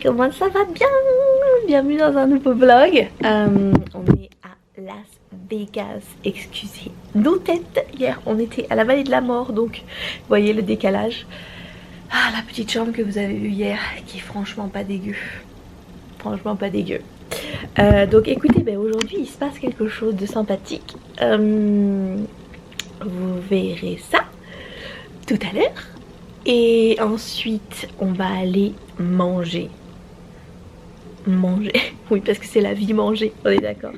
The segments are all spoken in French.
comment ça va bien? Bienvenue dans un nouveau vlog. On est à Las Vegas, excusez nos têtes. Hier on était à la vallée de la mort, donc vous voyez le décalage. Ah, la petite chambre que vous avez vue hier qui est franchement pas dégueu. Franchement pas dégueu. Donc écoutez, ben, aujourd'hui il se passe quelque chose de sympathique. Vous verrez ça tout à l'heure. Et ensuite on va aller manger. Oui, parce que c'est la vie, manger, on est d'accord.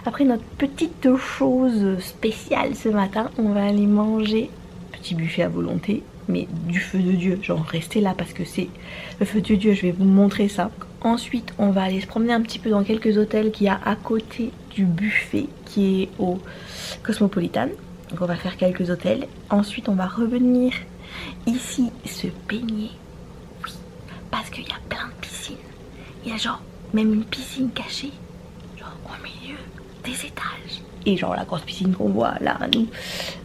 Après notre petite chose spéciale ce matin, on va aller manger petit buffet à volonté, mais du feu de Dieu, genre restez là parce que c'est le feu de Dieu, je vais vous montrer ça. Ensuite on va aller se promener un petit peu dans quelques hôtels qu'il y a à côté du buffet qui est au Cosmopolitan. Donc on va faire quelques hôtels. Ensuite on va revenir ici se baigner. Oui, parce qu'il y a plein de piscines. Il y a genre même une piscine cachée, genre au milieu des étages. Et genre la grosse piscine qu'on voit là à nous.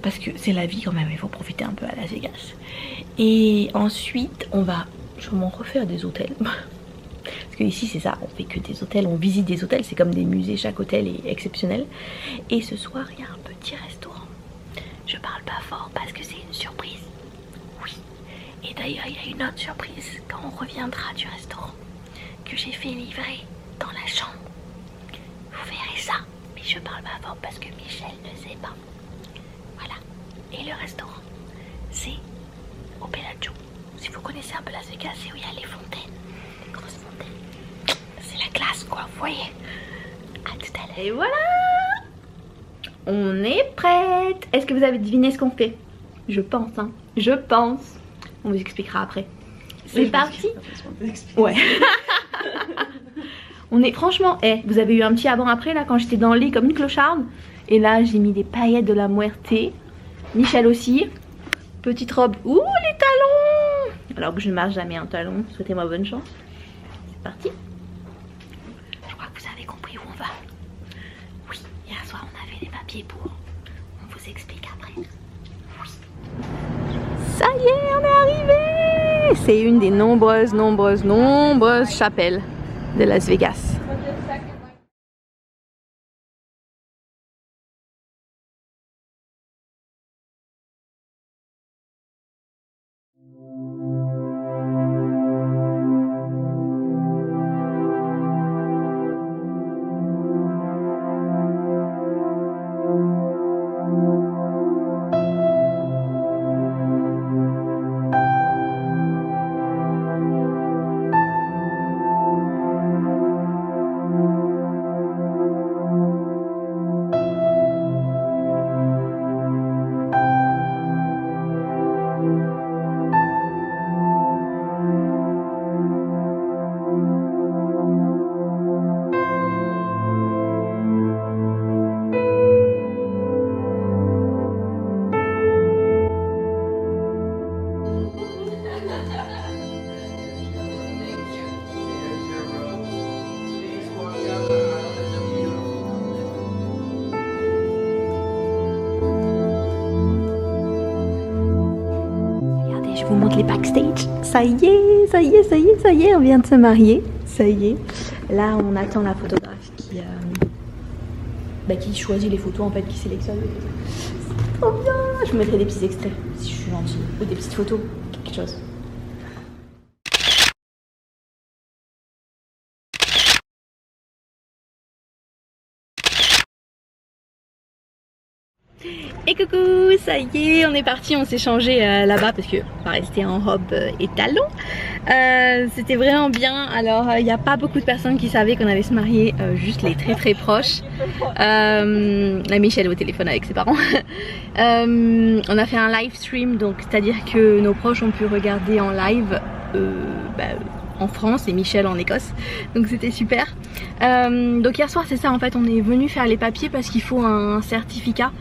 Parce que c'est la vie quand même, il faut profiter un peu à Las Vegas. Et ensuite on va sûrement refaire des hôtels. Parce que ici c'est ça, on fait que des hôtels, on visite des hôtels, c'est comme des musées, chaque hôtel est exceptionnel. Et ce soir il y a un petit restaurant. Je parle pas fort parce que c'est une surprise. Oui. Et d'ailleurs il y a une autre surprise quand on reviendra du restaurant, que j'ai fait livrer dans la chambre. Vous verrez ça, mais je parle pas fort parce que Michel ne sait pas. Voilà. Et le restaurant, c'est au Bellagio. Si vous connaissez un peu Las Vegas, c'est où il y a les fontaines, les grosses fontaines. C'est la classe quoi, vous voyez. À tout à l'heure. Et voilà, on est prête. Est-ce que vous avez deviné ce qu'on fait? Je pense, hein. Je pense. On vous expliquera après. C'est parti. Ouais. On est franchement, vous avez eu un petit avant-après là quand j'étais dans le lit comme une clocharde. Et là j'ai mis des paillettes de la muerte. Michel aussi. Petite robe. Ouh les talons. Alors que je ne marche jamais un talon. Souhaitez-moi bonne chance. C'est parti. Je crois que vous avez compris où on va. Oui, hier soir on avait les papiers pour. On vous explique après. Oui. Ça y est, on est arrivé. C'est une des nombreuses chapelles de Las Vegas. Je vous montre les backstage. Ça y est, on vient de se marier. Ça y est. Là, on attend la photographe qui choisit les photos, en fait, qui sélectionne les photos. C'est trop bien. Je vous mettrai des petits extraits, si je suis gentille. Ou des petites photos, quelque chose. Et coucou, ça y est, on est parti, on s'est changé là-bas parce que on va rester en robe et talons. C'était vraiment bien. Alors il n'y a pas beaucoup de personnes qui savaient qu'on allait se marier, juste les très proches. La Michel au téléphone avec ses parents. On a fait un live stream, donc c'est à dire que nos proches ont pu regarder en live en France et Michel en Écosse, donc c'était super. Donc hier soir c'est ça, en fait on est venu faire les papiers parce qu'il faut un certificat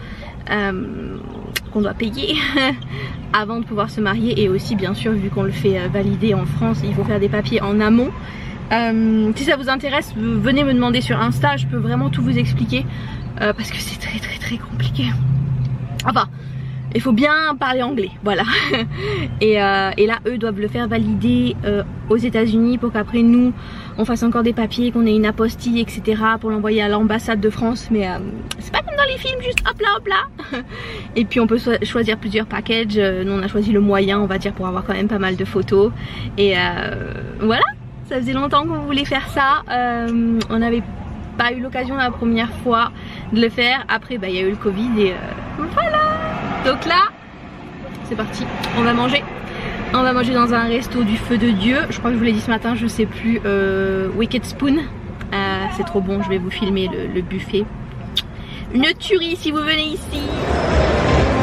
qu'on doit payer avant de pouvoir se marier, et aussi bien sûr vu qu'on le fait valider en France, il faut faire des papiers en amont. Si ça vous intéresse, venez me demander sur Insta, je peux vraiment tout vous expliquer parce que c'est très compliqué. Enfin, Il faut bien parler anglais, voilà. Et là, eux doivent le faire valider aux États-Unis pour qu'après nous, on fasse encore des papiers, qu'on ait une apostille, etc. pour l'envoyer à l'ambassade de France. Mais c'est pas comme dans les films, juste hop là. Et puis on peut choisir plusieurs packages. Nous, on a choisi le moyen, on va dire, pour avoir quand même pas mal de photos. Et voilà, ça faisait longtemps qu'on voulait faire ça. On n'avait pas eu l'occasion la première fois de le faire. Après, bah, y a eu le Covid et voilà. Donc là, c'est parti, on va manger. On va manger dans un resto du feu de Dieu. Je crois que je vous l'ai dit ce matin, je sais plus. Wicked Spoon. C'est trop bon, je vais vous filmer le buffet. Une tuerie si vous venez ici.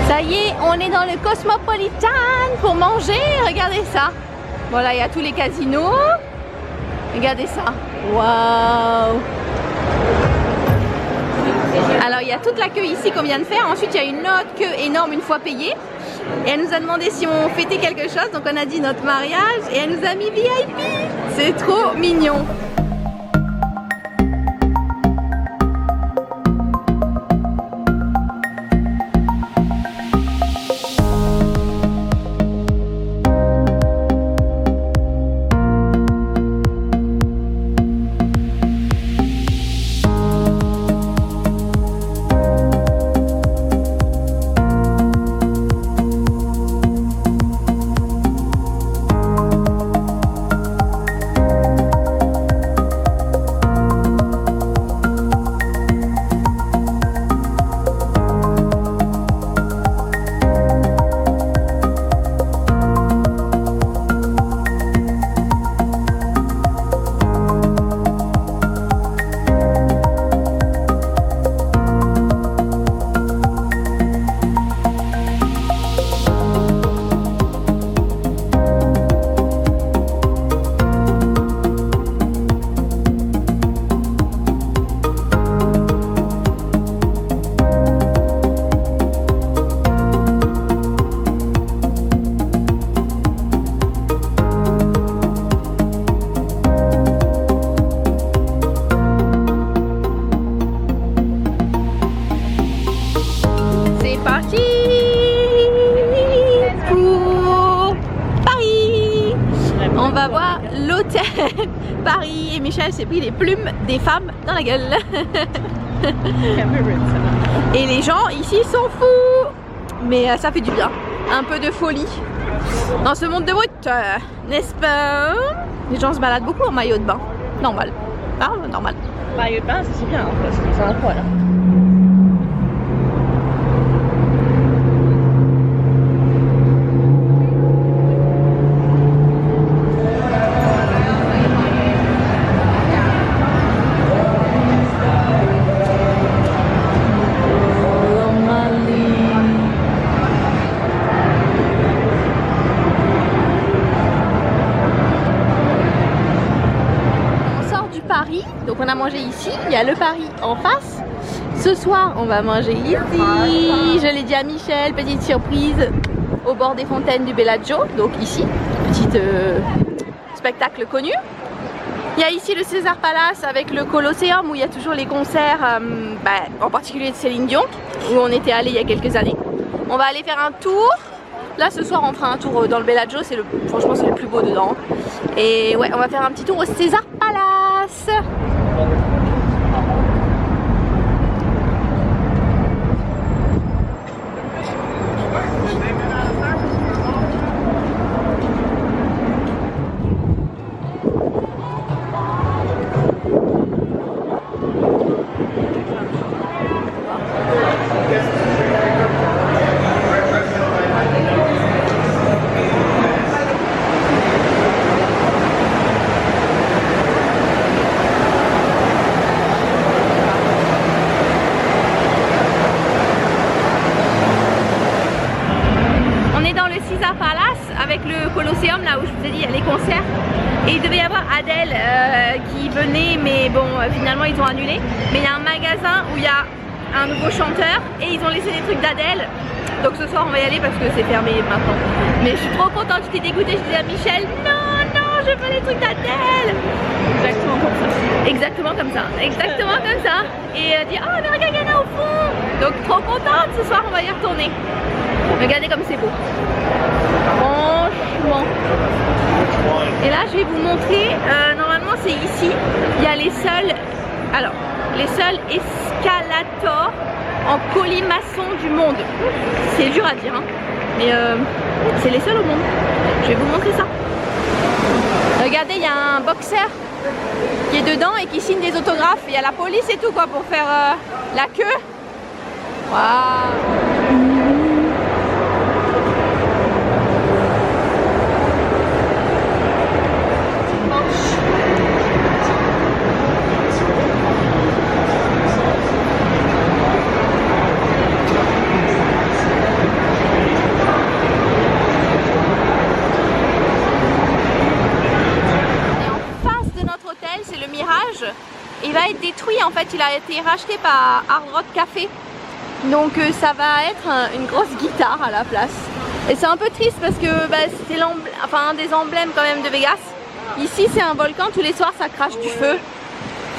Ça y est, on est dans le Cosmopolitan pour manger. Regardez ça. Voilà, il y a tous les casinos. Regardez ça. Waouh. Alors il y a toute la queue ici qu'on vient de faire, ensuite il y a une autre queue énorme une fois payée. Et elle nous a demandé si on fêtait quelque chose, donc on a dit notre mariage et elle nous a mis VIP. C'est trop mignon. Paris et Michel s'est pris les plumes des femmes dans la gueule. Et les gens ici sont fous. Mais ça fait du bien. Un peu de folie dans ce monde de brut, n'est-ce pas? Les gens se baladent beaucoup en maillot de bain. Normal. Ah, normal. Maillot de bain, c'est bien, parce que c'est un poil. Donc on a mangé ici, il y a le Paris en face. Ce soir on va manger ici, je l'ai dit à Michel, petite surprise au bord des fontaines du Bellagio. Donc ici, petit spectacle connu. Il y a ici le César Palace avec le Colosseum où il y a toujours les concerts, en particulier de Céline Dion, où on était allé il y a quelques années. On va aller faire un tour. Là ce soir on fera un tour dans le Bellagio, franchement c'est le plus beau dedans. Et ouais, on va faire un petit tour au César Palace. Avec le Colosseum, là où je vous ai dit il y a les concerts, et il devait y avoir Adèle qui venait, mais bon finalement ils ont annulé. Mais il y a un magasin où il y a un nouveau chanteur et ils ont laissé des trucs d'Adèle, donc ce soir on va y aller parce que c'est fermé maintenant. Mais je suis trop contente, j'étais dégoûtée, je disais à Michel non je veux les trucs d'Adèle. Exactement comme ça. Exactement comme ça, exactement comme ça. Et elle dit oh mais regarde il y en a au fond. Donc trop contente, ce soir on va y retourner. Regardez comme c'est beau. Franchement. Et là je vais vous montrer, normalement c'est ici, il y a les seuls escalators en colimaçon du monde. C'est dur à dire hein, mais c'est les seuls au monde. Je vais vous montrer ça. Regardez, il y a un boxeur qui est dedans et qui signe des autographes. Il y a la police et tout quoi pour faire la queue. Waouh. Il va être détruit en fait, il a été racheté par Hard Rock Café. Donc ça va être une grosse guitare à la place. Et c'est un peu triste parce que c'est un des emblèmes quand même de Vegas. Ici c'est un volcan, tous les soirs ça crache du feu.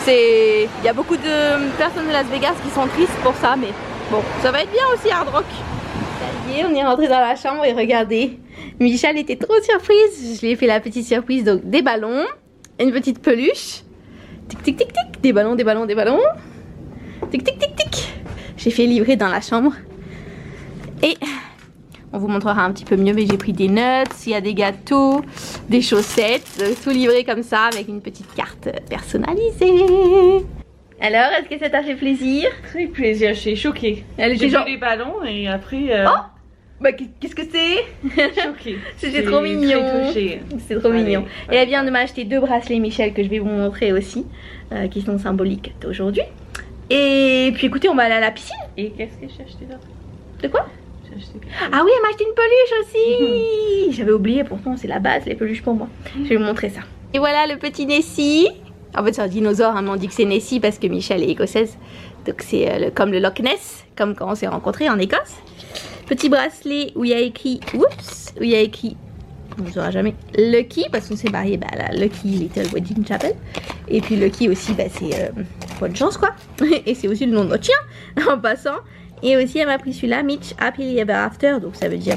Il y a beaucoup de personnes de Las Vegas qui sont tristes pour ça, mais bon, ça va être bien aussi Hard Rock. Ça y est, on est rentré dans la chambre et regardez, Michel était trop surprise. Je lui ai fait la petite surprise, donc des ballons, une petite peluche. Tic tic tic tic, des ballons, des ballons, des ballons. Tic tic tic tic. J'ai fait livrer dans la chambre. Et on vous montrera un petit peu mieux, mais j'ai pris des nuts, il y a des gâteaux, des chaussettes, tout livré comme ça avec une petite carte personnalisée. Alors, est-ce que ça t'a fait plaisir? Très plaisir, je suis choquée. J'ai vu les ballons et après... Oh bah qu'est-ce que c'est? Choquée. C'était trop mignon. C'est trop mignon. Et elle vient de m'acheter 2 bracelets Michel que je vais vous montrer aussi, qui sont symboliques d'aujourd'hui. Et puis écoutez, on va aller à la piscine. Et qu'est-ce que j'ai acheté d'autre? De quoi? Ah oui, elle m'a acheté une peluche aussi. J'avais oublié, pourtant c'est la base, les peluches pour moi. Je vais vous montrer ça. Et voilà le petit Nessie. En fait c'est un dinosaure, hein, mais on dit que c'est Nessie parce que Michel est écossaise. Donc c'est comme le Loch Ness, comme quand on s'est rencontrés en Écosse. Petit bracelet où il y a écrit, on ne saura jamais, Lucky, parce qu'on s'est marié à la Lucky Little Wedding Chapel. Et puis Lucky aussi, c'est bonne chance quoi. Et c'est aussi le nom de notre chien, en passant. Et aussi elle m'a pris celui-là, Mitch Happily Ever After, donc ça veut dire,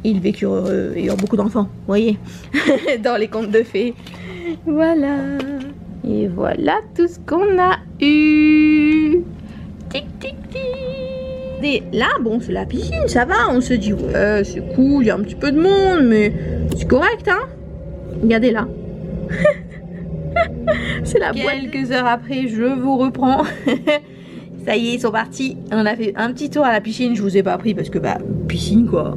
ils vécurent heureux et ont beaucoup d'enfants, vous voyez, dans les contes de fées. Voilà. Et voilà tout ce qu'on a eu. Tic tic tic. Et là, bon, c'est la piscine, ça va, on se dit, ouais, c'est cool, il y a un petit peu de monde, mais c'est correct, hein. Regardez là. C'est la boîte. Quelques heures après, je vous reprends. Ça y est, ils sont partis. On a fait un petit tour à la piscine, je vous ai pas pris parce que, piscine quoi.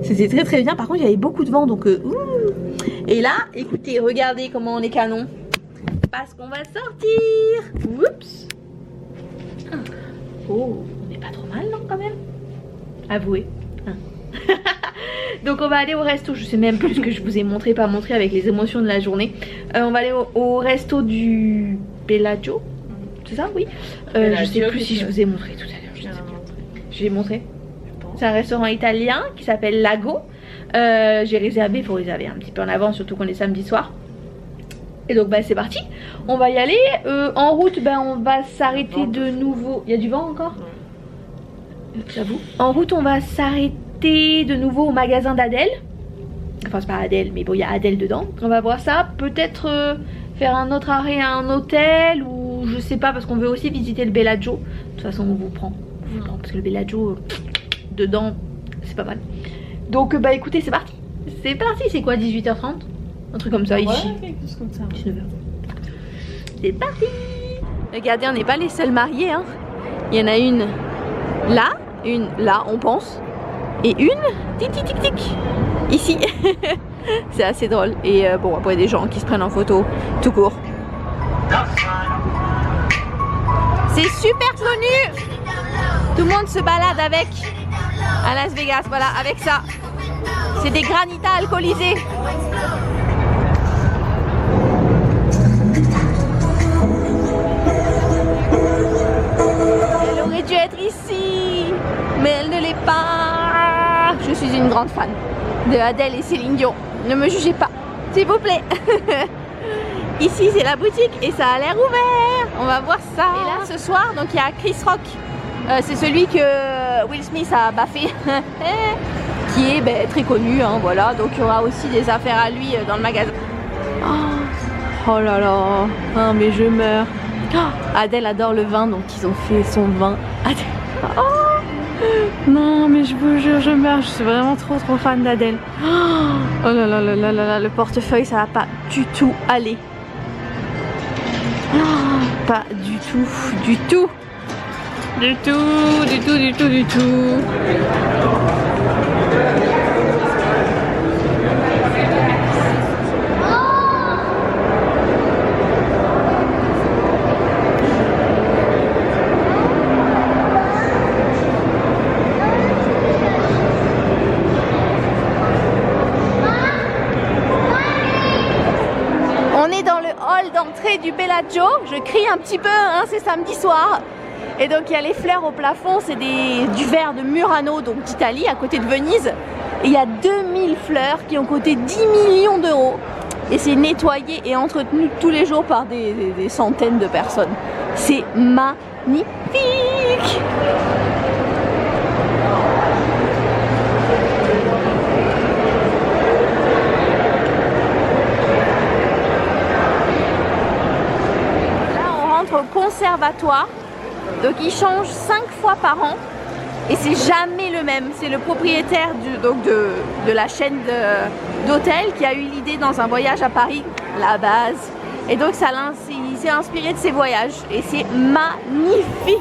C'était très très bien, par contre, il y avait beaucoup de vent, donc, Et là, écoutez, regardez comment on est canon. Parce qu'on va sortir. Oups. Oh. Pas trop mal non quand même. Avouez. Donc on va aller au resto. Je sais même plus ce que je vous ai montré, pas montré avec les émotions de la journée. On va aller au resto du Bellagio. C'est ça, oui. Je sais plus si je vous ai montré tout à l'heure. Je sais plus. Je l'ai montré. C'est un restaurant italien qui s'appelle Lago. J'ai réservé, il faut réserver un petit peu en avance, surtout qu'on est samedi soir. Et donc c'est parti. On va y aller. En route, on va s'arrêter de nouveau. Il y a du vent encore? J'avoue. En route, on va s'arrêter de nouveau au magasin d'Adèle. Enfin, c'est pas Adèle, mais bon, il y a Adèle dedans. On va voir ça. Peut-être faire un autre arrêt à un hôtel ou je sais pas, parce qu'on veut aussi visiter le Bellagio. De toute façon, on vous prend. Parce que le Bellagio, dedans, c'est pas mal. Donc, écoutez, c'est parti. C'est parti. C'est quoi, 18h30? Un truc comme ça ici. Quelque chose comme ça. 19h. C'est parti. Regardez, on n'est pas les seuls mariés, hein. Il y en a une là. Une là, on pense. Et une tic tic tic tic ici. C'est assez drôle. Et bon, après des gens qui se prennent en photo tout court. C'est super connu. Tout le monde se balade avec à Las Vegas, voilà, avec ça. C'est des granitas alcoolisés. Elle aurait dû être ici, mais elle ne l'est pas. Je suis une grande fan de Adèle et Céline Dion. Ne me jugez pas, s'il vous plaît. Ici c'est la boutique et ça a l'air ouvert. On va voir ça. Et là ce soir, donc il y a Chris Rock. C'est celui Will Smith a baffé, qui est très connu, hein, voilà. Donc il y aura aussi des affaires à lui dans le magasin. Oh là là, oh, mais je meurs. Oh, Adèle adore le vin, donc ils ont fait son vin. Adèle. Oh, non mais je vous jure, je meurs, je suis vraiment trop fan d'Adèle. Oh là là là là là, le portefeuille ça va pas du tout aller. Oh, pas du tout, du tout. Du tout, du tout, du tout, du tout. On est dans le hall d'entrée du Bellagio. Je crie un petit peu, hein, c'est samedi soir. Et donc il y a les fleurs au plafond, c'est du verre de Murano, donc d'Italie, à côté de Venise. Et il y a 2000 fleurs qui ont coûté 10 millions d'euros. Et c'est nettoyé et entretenu tous les jours par des centaines de personnes. C'est magnifique! Là on rentre au conservatoire. Donc il change 5 fois par an et c'est jamais le même. C'est le propriétaire de la chaîne d'hôtels qui a eu l'idée dans un voyage à Paris, la base. Et donc il s'est inspiré de ses voyages et c'est magnifique.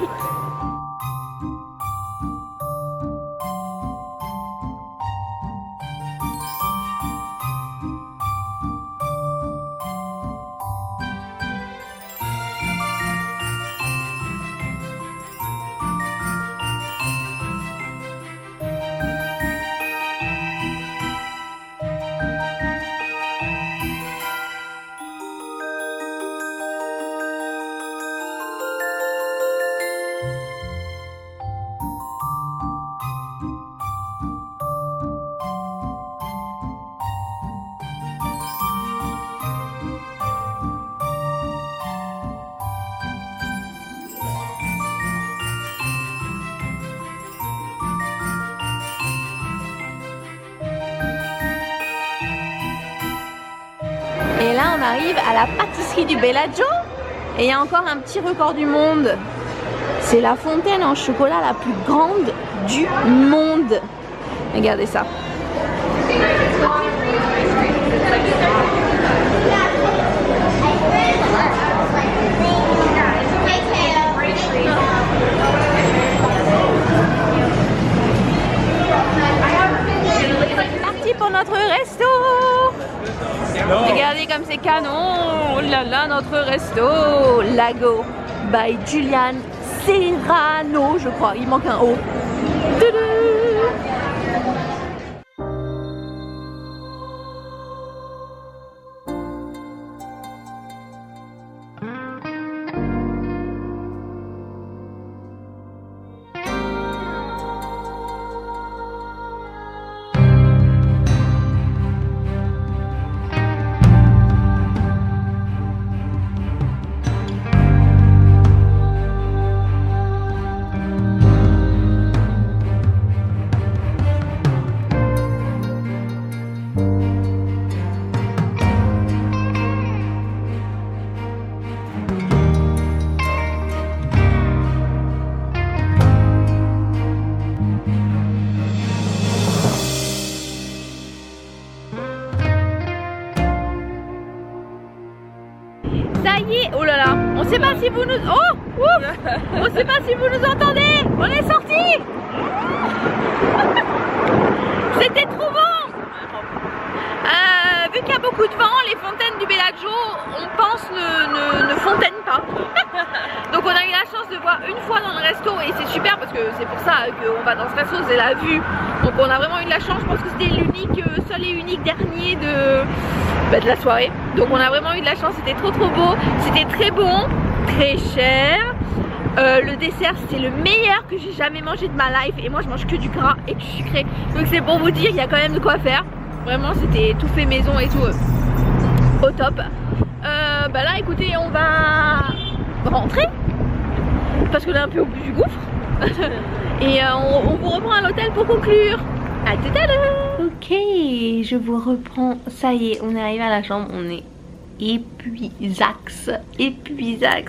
Et là on arrive à la pâtisserie du Bellagio et il y a encore un petit record du monde. C'est la fontaine en chocolat la plus grande du monde. Regardez ça. C'est parti pour notre resto. Regardez comme c'est canon. Oh là là, notre resto Lago by Julian Serrano, je crois. Il manque un O. Toudou. Ça y est, oh là là, on sait pas si vous nous... Oh, on sait pas si vous nous entendez. On est sortis. C'était trop bon. Vu qu'il y a beaucoup de vent, les fontaines du Bellagio, on pense ne fontainent pas. Donc on a eu la chance de voir une fois dans le resto et c'est super parce que c'est pour ça qu'on va dans ce resto, c'est la vue. Donc on a vraiment eu de la chance, je pense que c'était l'unique, seul et unique dernier de la soirée. Donc on a vraiment eu de la chance, c'était trop beau, c'était très bon, très cher. Le dessert c'était le meilleur que j'ai jamais mangé de ma life et moi je mange que du gras et du sucré. Donc c'est pour vous dire, il y a quand même de quoi faire. Vraiment c'était tout fait maison et tout au top. Là écoutez, on va rentrer parce qu'on est un peu au bout du gouffre. Et on vous reprend à l'hôtel pour conclure. À tout à l'heure. Ok, je vous reprends. Ça y est, on est arrivé à la chambre. On est épuisax,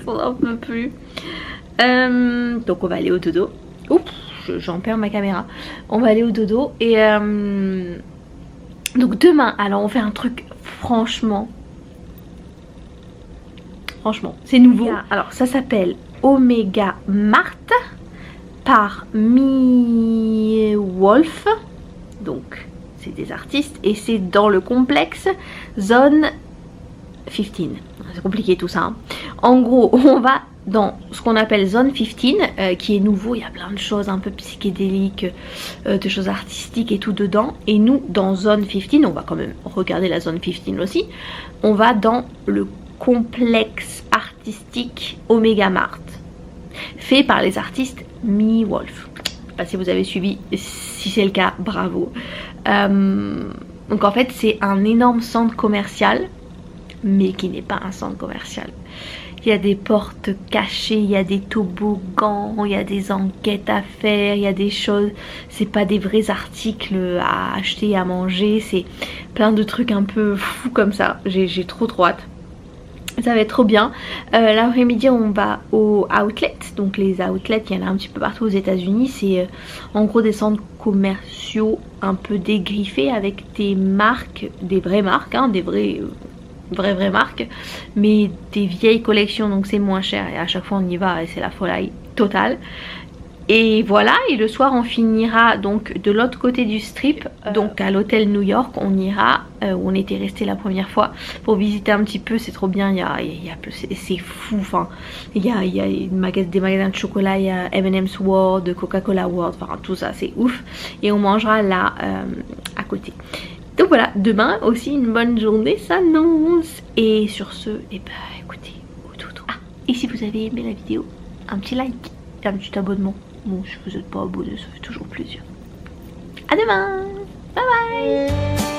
on n'en peut plus. Donc on va aller au dodo. Oups, j'en perds ma caméra. On va aller au dodo et donc demain, alors on fait un truc franchement, c'est nouveau. Alors ça s'appelle Omega Mart par Mi-Wolf. Donc c'est des artistes et c'est dans le complexe Zone 15. C'est compliqué tout ça. Hein. En gros, on va dans ce qu'on appelle Zone 15, qui est nouveau. Il y a plein de choses un peu psychédéliques, de choses artistiques et tout dedans. Et nous, dans Zone 15, on va quand même regarder la Zone 15 aussi. On va dans le complexe artistique Omega Mart, fait par les artistes Mi-Wolf. Je sais pas si vous avez suivi. Si c'est le cas, bravo. Donc en fait, c'est un énorme centre commercial, mais qui n'est pas un centre commercial. Il y a des portes cachées, il y a des toboggans, il y a des enquêtes à faire, il y a des choses, c'est pas des vrais articles à acheter, à manger, c'est plein de trucs un peu fous comme ça. J'ai trop hâte. Ça va être trop bien. L'après-midi on va aux outlets. Donc les outlets, il y en a un petit peu partout aux États-Unis. C'est en gros des centres commerciaux un peu dégriffés avec des marques, des vraies marques, hein, des vraies marques, mais des vieilles collections, donc c'est moins cher et à chaque fois on y va et c'est la folie totale. Et voilà, et le soir on finira donc de l'autre côté du strip, donc à l'hôtel New York. On ira où on était resté la première fois pour visiter un petit peu. C'est trop bien, c'est fou, enfin il y a des magasins de chocolat, il y a M&M's World, Coca-Cola World, enfin tout ça c'est ouf. Et on mangera là à côté. Donc voilà, demain aussi une bonne journée s'annonce. Et sur ce, eh ben écoutez, au dodo. Ah, et si vous avez aimé la vidéo, un petit like et un petit abonnement. Bon, si vous n'êtes pas abonné, ça fait toujours plaisir. À demain. Bye bye.